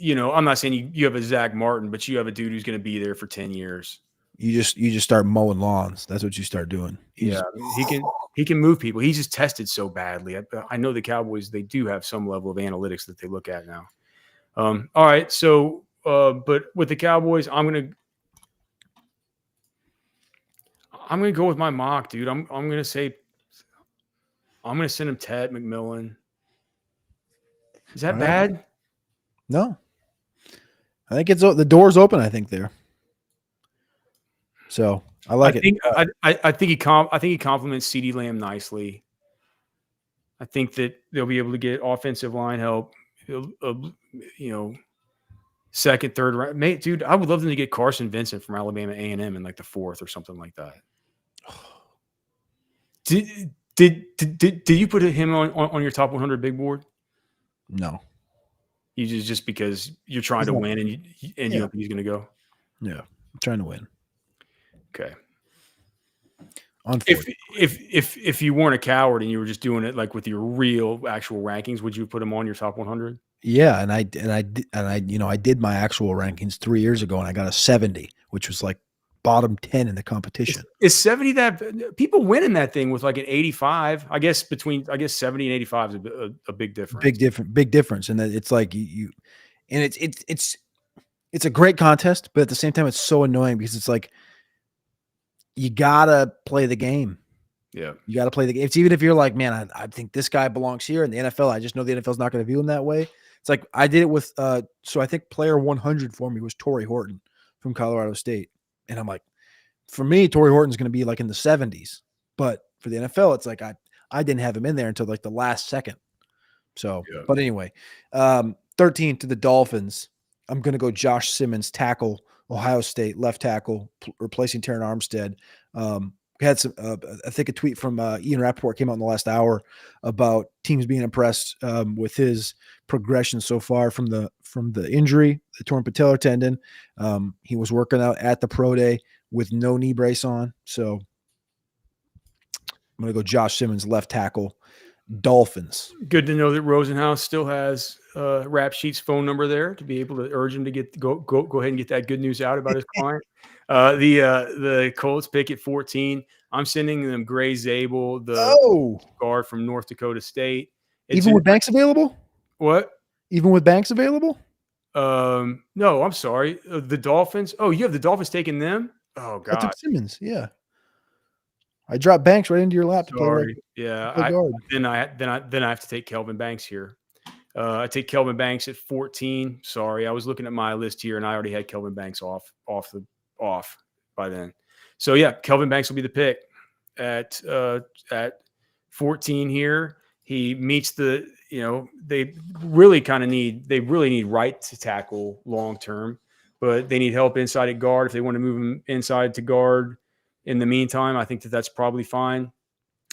I'm not saying you have a Zach Martin, but you have a dude who's going to be there for 10 years. You just start mowing lawns. That's what you start doing. He can move people. He's just tested so badly. I know the Cowboys, they do have some level of analytics that they look at now. All right, so but with the Cowboys, I'm gonna go with my mock, dude. I'm gonna say I'm gonna send him Ted McMillan. Is that bad? No. I think the door's open, I think, there. So I like it. I think he complements CeeDee Lamb nicely. I think that they'll be able to get offensive line help, second, third round. Mate, dude, I would love them to get Carson Vincent from Alabama A&M in like the 4th or something like that. Did you put him on your top 100 big board? No. You just because you're trying to win and you don't think he's going to go? Yeah, I'm trying to win. Okay. If you weren't a coward and you were just doing it like with your real actual rankings, would you put him on your top 100? Yeah, and I did my actual rankings 3 years ago, and I got a 70, which was like bottom 10 in the competition. Is 70 that people win in that thing with like an 85? I guess 70 and 85 is a big difference. Big difference, and it's like you and it's a great contest, but at the same time, it's so annoying because it's like you gotta play the game. Yeah, you gotta play the game. It's even if you're like, man, I think this guy belongs here in the NFL. I just know the NFL's not going to view him that way. It's like I did it with. So I think player 100 for me was Torrey Horton from Colorado State, and I'm like, for me, Torrey Horton's going to be like in the 70s, but for the NFL, it's like I didn't have him in there until like the last second. So, But anyway, 13 to the Dolphins. I'm going to go Josh Simmons, tackle, Ohio State, left tackle, replacing Terran Armstead. We had some, I think a tweet from Ian Rappaport came out in the last hour about teams being impressed with his progression so far from the injury, the torn patellar tendon. He was working out at the pro day with no knee brace on. So I'm going to go Josh Simmons, left tackle, Dolphins. Good to know that Rosenhaus still has Rap Sheet's phone number there to be able to urge him to go ahead and get that good news out about his client. The Colts pick at 14. I'm sending them Gray Zabel, the guard from North Dakota State. Even with Banks available? What? Even with Banks available? No, I'm sorry. The Dolphins. Oh, you have the Dolphins taking them? Oh I took God, Simmons. Yeah, I dropped Banks right into your lap to play sorry. Yeah, guard. then I have to take Kelvin Banks here. I take Kelvin Banks at 14. Sorry, I was looking at my list here, and I already had Kelvin Banks off by then. So yeah, Kelvin Banks will be the pick at 14 here. He meets the they really need right to tackle long term, but they need help inside at guard if they want to move him inside to guard. In the meantime, I think that's probably fine.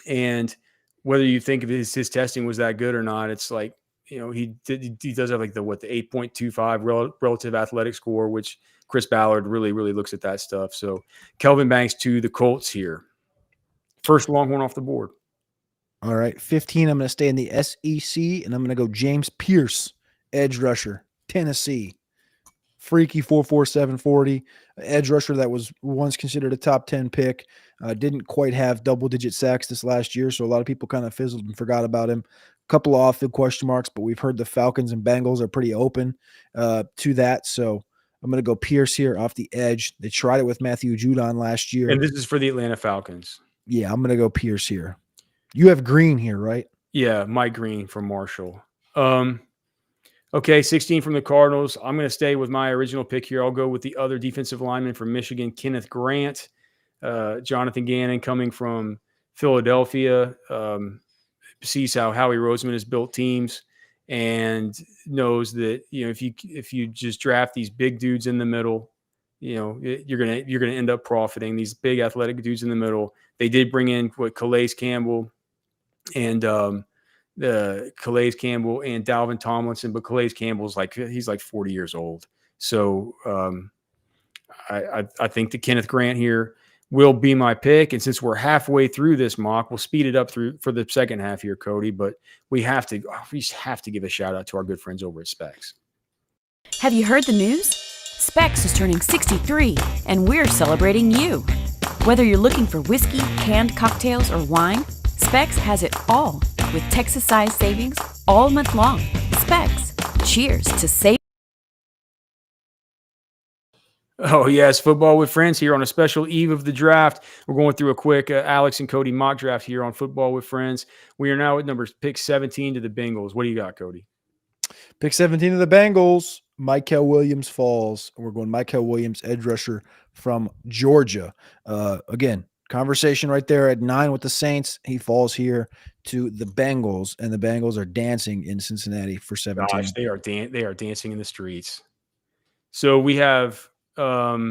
And whether you think of his testing was that good or not, it's like, he does have like the 8.25 relative athletic score, which Chris Ballard really looks at that stuff. So Kelvin Banks to the Colts here. First Longhorn off the board. All right, 15. I'm going to stay in the SEC, and I'm going to go James Pierce, edge rusher, Tennessee. Freaky 4.47 40, edge rusher that was once considered a top 10 pick. Didn't quite have double-digit sacks this last year, so a lot of people kind of fizzled and forgot about him. A couple of off-field question marks, but we've heard the Falcons and Bengals are pretty open to that, so I'm going to go Pierce here off the edge. They tried it with Matthew Judon last year. And this is for the Atlanta Falcons. Yeah, I'm going to go Pierce here. You have Green here, right? Yeah, Mike Green from Marshall. Okay, 16 from the Cardinals. I'm going to stay with my original pick here. I'll go with the other defensive lineman from Michigan, Kenneth Grant. Jonathan Gannon coming from Philadelphia. Sees how Howie Roseman has built teams and knows that, if you just draft these big dudes in the middle, you're gonna end up profiting. These big athletic dudes in the middle. They did bring in Calais Campbell and Calais Campbell and Dalvin Tomlinson, but Calais Campbell's he's like 40 years old. So I think that Kenneth Grant here will be my pick. And since we're halfway through this mock, we'll speed it up for the second half here, Cody. But we have to give a shout out to our good friends over at Specs. Have you heard the news? Specs is turning 63, and we're celebrating you. Whether you're looking for whiskey, canned cocktails, or wine, Specs has it all with Texas-sized savings all month long. Specs. Cheers to save. Oh, yes, Football with Friends here on a special eve of the draft. We're going through a quick Alex and Cody mock draft here on Football with Friends. We are now at pick 17 to the Bengals. What do you got, Cody? Pick 17 to the Bengals. Mykel Williams falls. We're going Mykel Williams, edge rusher from Georgia. Again, conversation right there at 9 with the Saints. He falls here to the Bengals, and the Bengals are dancing in Cincinnati for 17. Gosh, they are dancing in the streets. So we have at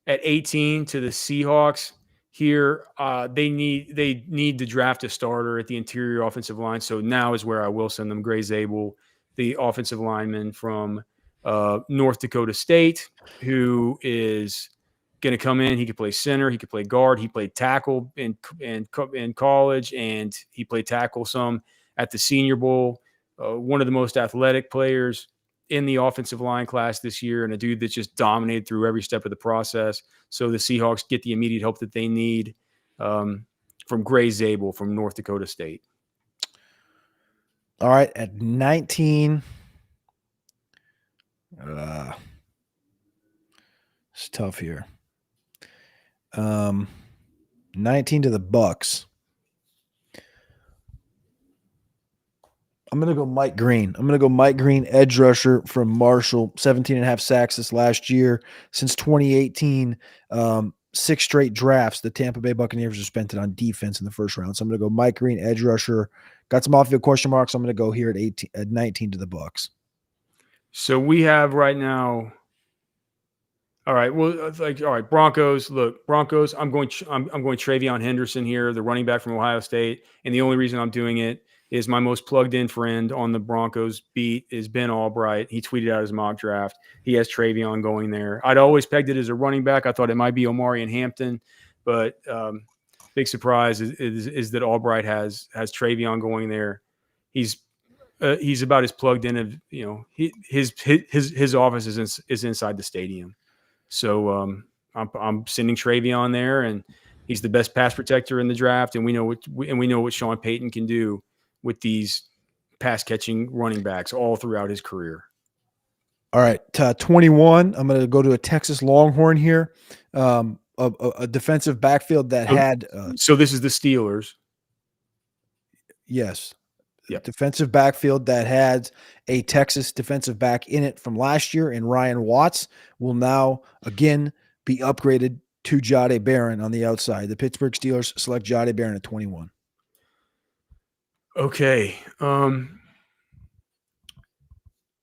18 to the Seahawks here. They need to draft a starter at the interior offensive line. So now is where I will send them. Gray Zabel, the offensive lineman from North Dakota State, who is going to come in. He could play center, he could play guard, he played tackle in college, and he played tackle some at the Senior Bowl. One of the most athletic players in the offensive line class this year, and a dude that just dominated through every step of the process. So the Seahawks get the immediate help that they need from Gray Zabel from North Dakota State. All right, at 19, it's tough here. 19 to the Bucks. I'm going to go Mike Green. Edge rusher from Marshall, 17.5 sacks this last year. Since 2018, 6 straight drafts, the Tampa Bay Buccaneers are spent it on defense in the first round. So I'm going to go Mike Green, edge rusher. Got some off-field question marks. I'm going to go here at 19 to the Bucks. So we have right now. All right. Well, all right. Broncos. Look, Broncos. I'm going Travion Henderson here, the running back from Ohio State, and the only reason I'm doing it is my most plugged-in friend on the Broncos beat is Ben Albright. He tweeted out his mock draft. He has Travion going there. I'd always pegged it as a running back. I thought it might be Omari and Hampton, but big surprise is that Albright has Travion going there. He's about as plugged in of his office is inside the stadium. So I'm sending Travion there, and he's the best pass protector in the draft, and we know what Sean Payton can do with these pass catching running backs all throughout his career. All right, 21. I'm going to go to a Texas Longhorn here. A defensive backfield that So, had so this is the Steelers. yes, Yep. defensive backfield that had a Texas defensive back in it from last year, and Ryan Watts will now again be upgraded to Jahdae Barron on the outside. The Pittsburgh Steelers select Jahdae Barron at 21. Okay.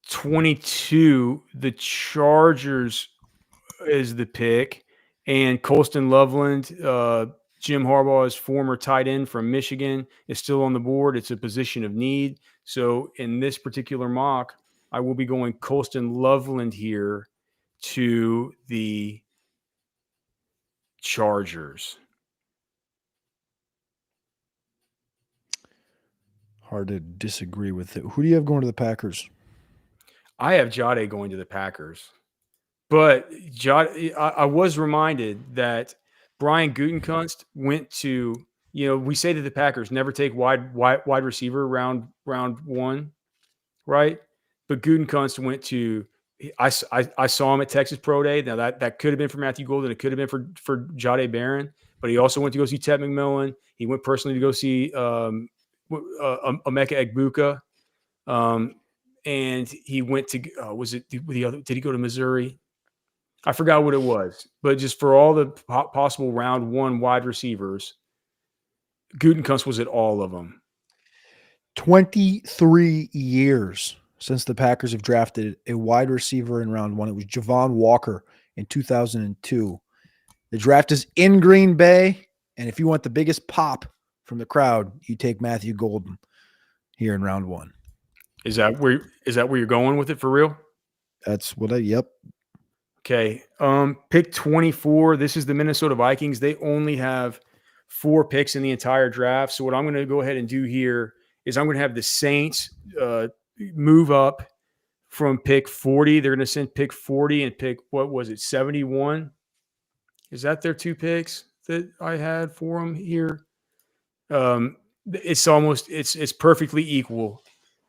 22, the Chargers is the pick, and Colston Loveland, Jim Harbaugh's former tight end from Michigan, is still on the board. It's a position of need. So in this particular mock, I will be going Colston Loveland here to the Chargers. Hard to disagree with it. Who do you have going to the Packers? I have Jahdae going to the Packers. But I was reminded that Brian Gutekunst went to, we say that the Packers never take wide receiver round one, right? But Gutekunst went to, I saw him at Texas Pro Day. Now that could have been for Matthew Golden. It could have been for Jahdae Barron, but he also went to go see Ted McMillan. He went personally to go see Emeka Egbuka. And he went to, did he go to Missouri? I forgot what it was, but just for all the possible round one wide receivers, Gutekunst was at all of them. 23 years since the Packers have drafted a wide receiver in round one. It was Javon Walker in 2002. The draft is in Green Bay, and if you want the biggest pop from the crowd, you take Matthew Golden here in round one. Is that where you're going with it for real? That's what yep. Okay. Pick 24. This is the Minnesota Vikings. They only have 4 picks in the entire draft. So what I'm going to go ahead and do here is I'm going to have the Saints move up from pick 40. They're going to send pick 40 and pick, 71? Is that their 2 picks that I had for them here? It's perfectly equal.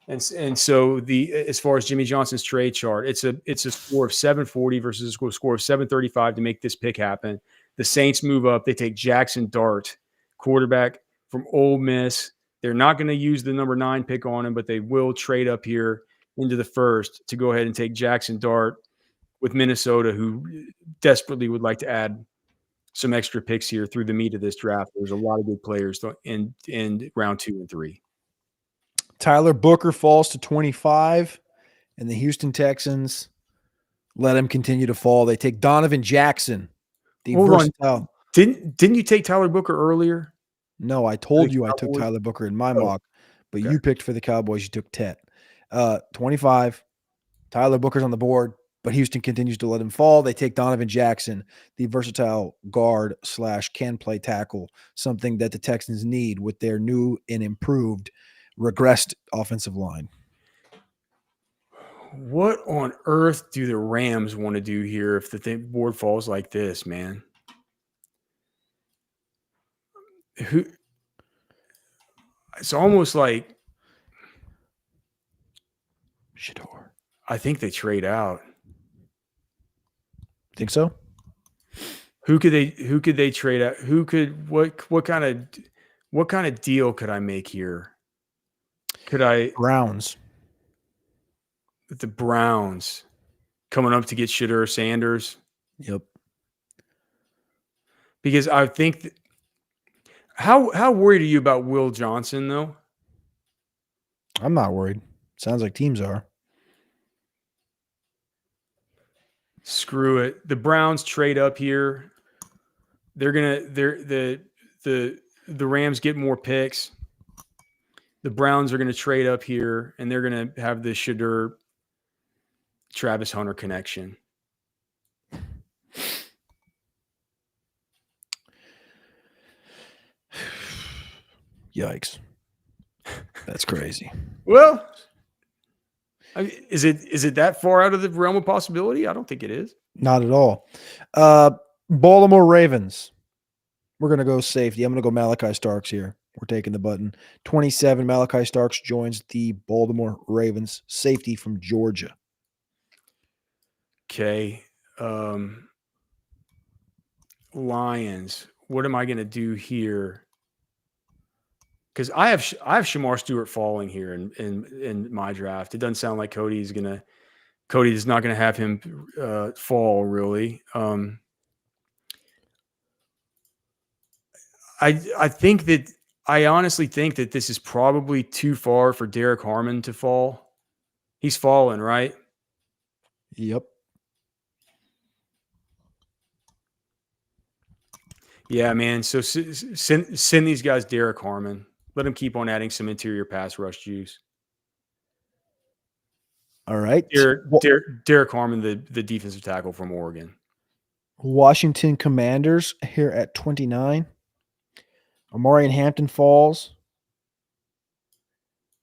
And so as far as Jimmy Johnson's trade chart, it's a score of 740 versus a score of 735 to make this pick happen. The Saints move up. They take Jackson Dart, quarterback from Ole Miss. They're not going to use the number 9 pick on him, but they will trade up here into the first to go ahead and take Jackson Dart with Minnesota, who desperately would like to add some extra picks here through the meat of this draft. There's a lot of good players in round 2 and 3. Tyler Booker falls to 25, and the Houston Texans let him continue to fall. They take Donovan Jackson, the versatile. Didn't you take Tyler Booker earlier? No, I told you I took Tyler Booker in my mock, but you picked for the Cowboys. You took Tet. 25. Tyler Booker's on the board, but Houston continues to let him fall. They take Donovan Jackson, the versatile guard / can play tackle, something that the Texans need with their new and improved regressed offensive line. What on earth do the Rams want to do here if the board falls like this, man? It's almost like Shador. I think they trade out. Think so? Who could they trade out? What kind of deal could I make here? Browns. The Browns coming up to get Shedeur Sanders. Yep. Because I think how worried are you about Will Johnson though? I'm not worried. Sounds like teams are. Screw it. The Browns trade up here. The Rams get more picks. The Browns are going to trade up here, and they're going to have the Shedeur Travis Hunter connection. Yikes. That's crazy. Well, is it that far out of the realm of possibility? I don't think it is. Not at all. Baltimore Ravens. We're going to go safety. I'm going to go Malachi Starks here. We're taking the button. 27, Malachi Starks joins the Baltimore Ravens, safety from Georgia. Okay. Lions. What am I going to do here? Because I have Shamar Stewart falling here in my draft. It doesn't sound like Cody is not going to have him fall really. I honestly think that this is probably too far for Derek Harmon to fall. He's fallen, right? Yep. Yeah, man. So send these guys Derek Harmon. Let him keep on adding some interior pass rush juice. All right. Derek Harmon, the defensive tackle from Oregon. Washington Commanders here at 29. Amari and Hampton falls.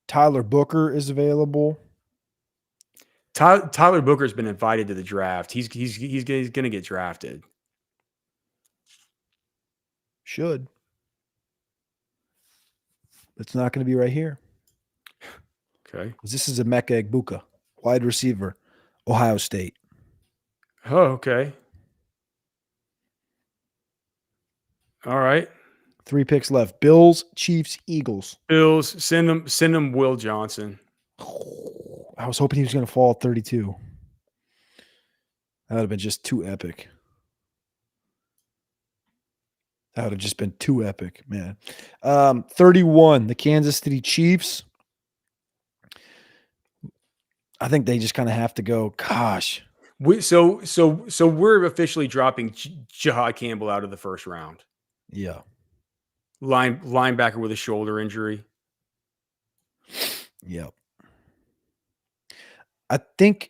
Tyler Booker is available. Tyler Booker's been invited to the draft. He's going to get drafted. Should. It's not going to be right here. Okay. This is Emeka Egbuka, wide receiver, Ohio State. Oh, okay. All right. 3 picks left. Bills, Chiefs, Eagles. Bills, send them Will Johnson. I was hoping he was going to fall at 32. That would have been just too epic. That would have just been too epic, man. 31, the Kansas City Chiefs. I think they just kind of have to go, gosh. So we're officially dropping Jahad Campbell out of the first round. Yeah. Linebacker with a shoulder injury. Yep. I think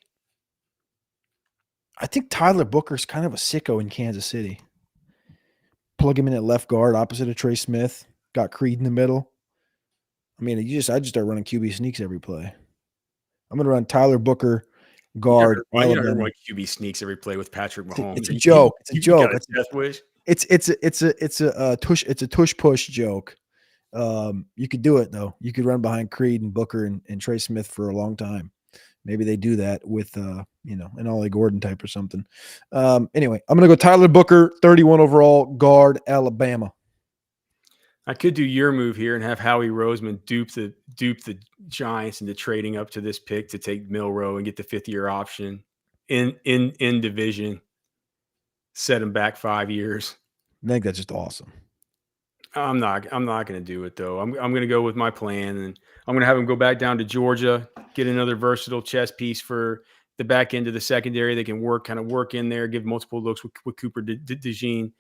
Tyler Booker's kind of a sicko in Kansas City. Plug him in at left guard opposite of Trey Smith. Got Creed in the middle. I mean, I just start running QB sneaks every play. I'm going to run Tyler Booker, guard. You're not going to run QB sneaks every play with Patrick Mahomes. It's a joke. It's a joke. Got a death wish? It's a tush push joke. You could do it though. You could run behind Creed and Booker and Trey Smith for a long time. Maybe they do that with an Ollie Gordon type or something. Anyway, I'm gonna go Tyler Booker, 31 overall, guard, Alabama. I could do your move here and have Howie Roseman dupe the Giants into trading up to this pick to take Milroe and get the 5th-year option in division. Set him back 5 years. I think that's just awesome. I'm not going to do it though. I'm going to go with my plan, and I'm going to have him go back down to Georgia, get another versatile chess piece for the back end of the secondary. They can work in there, give multiple looks with Cooper DeJean,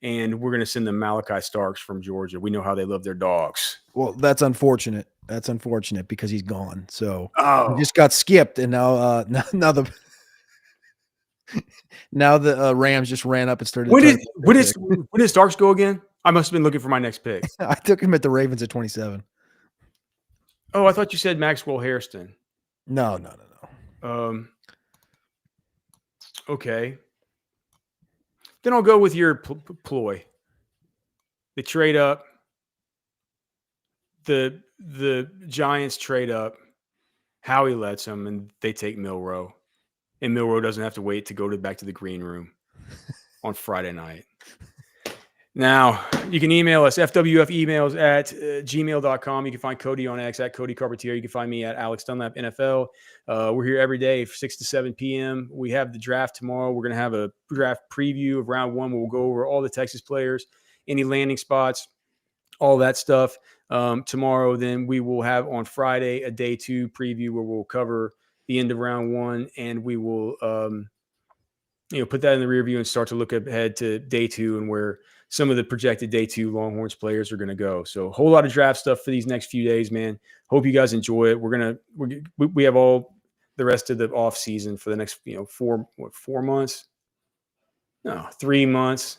and we're going to send them Malachi Starks from Georgia. We know how they love their dogs. Well, that's unfortunate. That's unfortunate because he's gone. So he just got skipped, and now the Rams just ran up and started. When did Starks go again? I must have been looking for my next pick. I took him at the Ravens at 27. Oh, I thought you said Maxwell Hairston. No. Okay. Then I'll go with your ploy. The trade up. The Giants trade up. Howie lets them, and they take Milroe. And Milroe doesn't have to wait to go back to the green room on Friday night. Now, you can email us, fwfemails at gmail.com. You can find Cody on X at Cody Carpentier. You can find me at Alex Dunlap NFL. We're here every day, 6 to 7 p.m. We have the draft tomorrow. We're going to have a draft preview of round 1 where we'll go over all the Texas players, any landing spots, all that stuff. Tomorrow, then we will have on Friday a day 2 preview where we'll cover the end of round 1, and we will put that in the rear view and start to look ahead to day 2 and where some of the projected day 2 Longhorns players are going to go. So a whole lot of draft stuff for these next few days, man. Hope you guys enjoy it. We have all the rest of the off season for the next 4 months? No, 3 months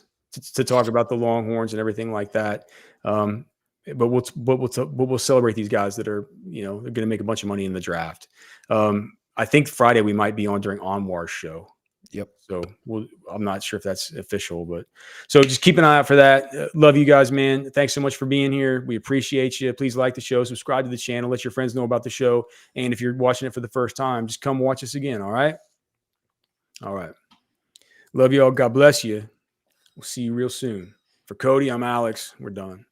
to talk about the Longhorns and everything like that. But we'll celebrate these guys that are they're going to make a bunch of money in the draft. I think Friday we might be on during Anwar's show. Yep. So I'm not sure if that's official, but so just keep an eye out for that. Love you guys, man. Thanks so much for being here. We appreciate you. Please like the show, subscribe to the channel, let your friends know about the show. And if you're watching it for the first time, just come watch us again. All right. All right. Love you all. God bless you. We'll see you real soon. For Cody, I'm Alex. We're done.